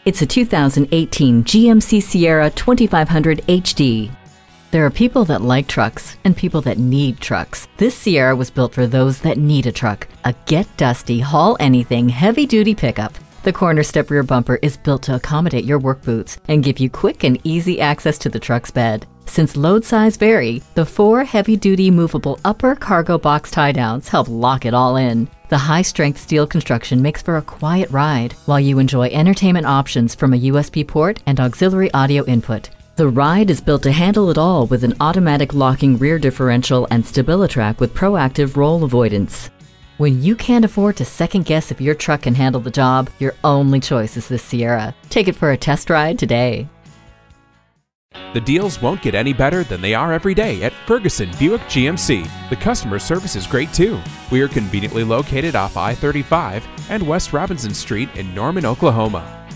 It's a 2018 GMC Sierra 2500 HD. There are people that like trucks and people that need trucks. This Sierra was built for those that need a truck, a get-dusty, haul-anything, heavy-duty pickup. The corner step rear bumper is built to accommodate your work boots and give you quick and easy access to the truck's bed. Since load size vary, the 4 heavy-duty movable upper cargo box tie-downs help lock it all in. The high-strength steel construction makes for a quiet ride, while you enjoy entertainment options from a USB port and auxiliary audio input. The ride is built to handle it all with an automatic locking rear differential and StabiliTrak with proactive roll avoidance. When you can't afford to second-guess if your truck can handle the job, your only choice is this Sierra. Take it for a test ride today. The deals won't get any better than they are every day at Ferguson Buick GMC. The customer service is great too. We are conveniently located off I-35 and West Robinson Street in Norman, Oklahoma.